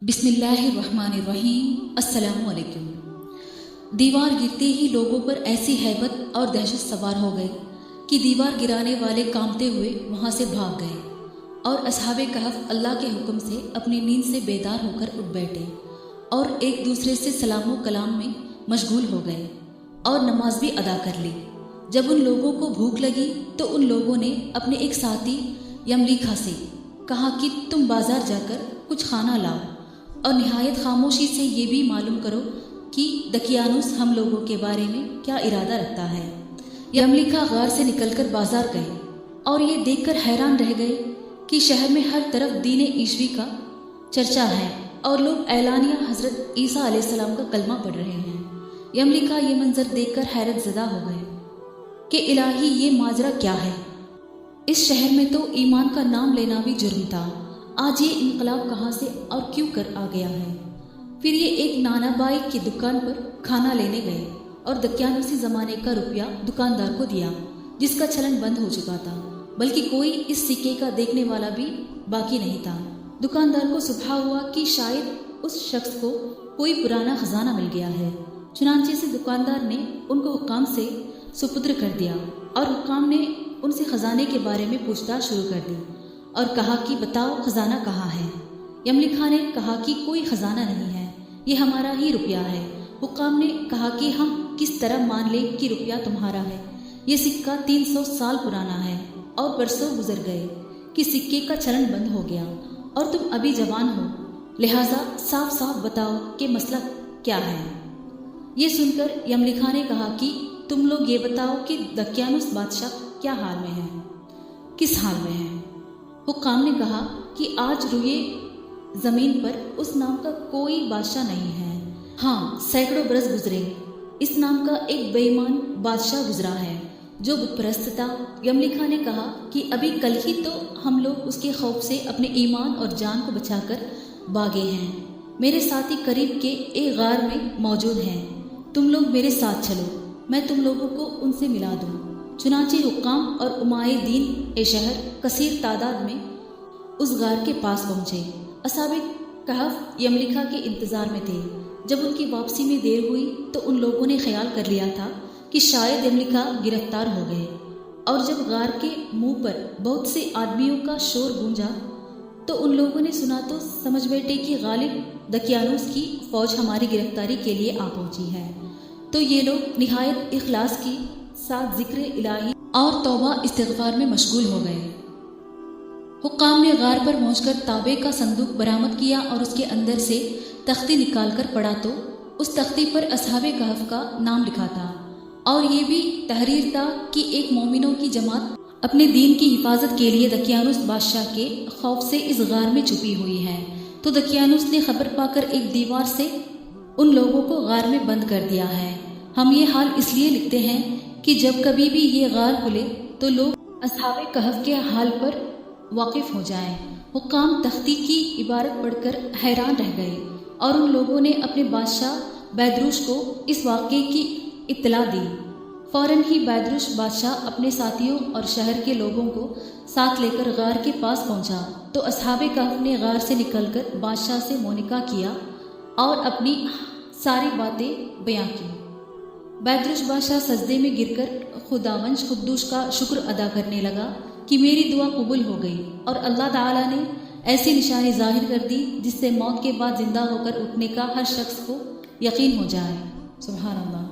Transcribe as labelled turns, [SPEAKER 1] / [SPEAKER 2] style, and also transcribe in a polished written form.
[SPEAKER 1] बिस्मिल्लाहिर्रहमानिर्रहीम। अस्सलामु अलैकुम। दीवार गिरते ही लोगों पर ऐसी हैबत और दहशत सवार हो गई कि दीवार गिराने वाले कांपते हुए वहां से भाग गए और असहाबे कहफ अल्लाह के हुक्म से अपनी नींद से बेदार होकर उठ बैठे और एक दूसरे से सलामो कलाम में मशगूल हो गए और नमाज भी अदा कर ली। जब उन लोगों को भूख लगी तो उन लोगों ने अपने एक साथी यमलीखा से कहा कि तुम बाजार जाकर कुछ खाना लाओ और निहायत खामोशी से ये भी मालूम करो कि दकियानुस हम लोगों के बारे में क्या इरादा रखता है। यमलीखा गार से निकलकर बाजार गए और ये देखकर हैरान रह गए कि शहर में हर तरफ दीन ईश्वी का चर्चा है और लोग ऐलानिया हजरत ईसा अलैहिस्सलाम का कलमा पढ़ रहे हैं। यमलीखा ये मंजर देखकर हैरत ज़दा हो गए कि इलाही ये माजरा क्या है। इस शहर में तो ईमान का नाम लेना भी जुर्म था, आज ये इनकलाब कहाँ से और क्यों कर आ गया है। फिर ये एक नानाबाई की दुकान पर खाना लेने गए और दकियानुसी ज़माने का रुपया दुकानदार को दिया जिसका चलन बंद हो चुका था, बल्कि कोई इस सिक्के का देखने वाला भी बाकी नहीं था। दुकानदार को सुबह हुआ कि शायद उस शख्स को कोई पुराना खजाना मिल गया है। चुनांचे से दुकानदार ने उनको हुक्काम से सुपुत्र कर दिया और हुक्काम ने उनसे खजाने के बारे में पूछताछ शुरू कर दी और कहा कि बताओ खजाना कहाँ है। यमलीखा ने कहा कि कोई खजाना नहीं है, ये हमारा ही रुपया है। हुक्काम ने कहा कि हम किस तरह मान लें कि रुपया तुम्हारा है। ये सिक्का 300 साल पुराना है और बरसों गुजर गए कि सिक्के का चलन बंद हो गया और तुम अभी जवान हो, लिहाजा साफ साफ बताओ कि मसला क्या है। ये सुनकर यमलीखा ने कहा कि तुम लोग ये बताओ कि दकियानुस बादशाह क्या हाल में है, किस हाल में है। हुक्काम ने कहा कि आज रुए ज़मीन पर उस नाम का कोई बादशाह नहीं है। हाँ, सैकड़ों बरस गुजरे, इस नाम का एक बेईमान बादशाह गुजरा है जो बुतपरस्त था। यमलीखा ने कहा कि अभी कल ही तो हम लोग उसके खौफ से अपने ईमान और जान को बचाकर भागे हैं। मेरे साथी करीब के एक गार में मौजूद हैं, तुम लोग मेरे साथ चलो, मैं तुम लोगों को उनसे मिला दूँ। चुनांचे हुक्काम और उमाए दीन ए शहर कसीर तादाद में उस गार के पास पहुँचे। असहाबे कहफ यमलीखा के इंतज़ार में थे। जब उनकी वापसी में देर हुई तो उन लोगों ने ख्याल कर लिया था कि शायद यमलीखा गिरफ्तार हो गए और जब गार के मुंह पर बहुत से आदमियों का शोर गूंजा तो उन लोगों ने सुना तो समझ बैठे कि गालिब दकियानुस की फौज हमारी गिरफ्तारी के लिए आ पहुंची है। तो ये लोग निहायत इखलास की साथ जिक्र इलाही और तौबा इस्तिग़फ़ार में मशगूल हो गए। हुक्काम ने गार पर पहुंचकर ताबे का संदूक बरामद किया और उसके अंदर से तख्ती निकाल कर पढ़ा तो उस तख्ती पर असहाबे कहफ का नाम लिखा था और ये भी तहरीर था कि एक मोमिनों की जमात अपने दीन की हिफाजत के लिए दकियानुस बादशाह के खौफ से इस गार में छुपी हुई है। तो दकियानुस ने खबर पाकर एक दीवार से उन लोगों को गार में बंद कर दिया है। हम ये हाल इसलिए लिखते हैं कि जब कभी भी ये गार खुले तो लोग असहाबे कहफ के हाल पर वाकिफ हो जाएं। हुक्काम तख्ती की इबारत पढ़कर हैरान रह गए और उन लोगों ने अपने बादशाह बैदरुश को इस वाक़े की इत्तला दी। फौरन ही बैदरुश बादशाह अपने साथियों और शहर के लोगों को साथ लेकर गार के पास पहुंचा तो असहाबे कहफ ने गार से निकलकर बादशाह से मोनिका किया और अपनी सारी बातें बयां की। बैदरुश बादशाह सजदे में गिरकर खुदावंश खुद्दूस का शुक्र अदा करने लगा कि मेरी दुआ कबूल हो गई और अल्लाह ताला ने ऐसी निशानी जाहिर कर दी जिससे मौत के बाद जिंदा होकर उठने का हर शख्स को यकीन हो जाए। सुभान अल्लाह।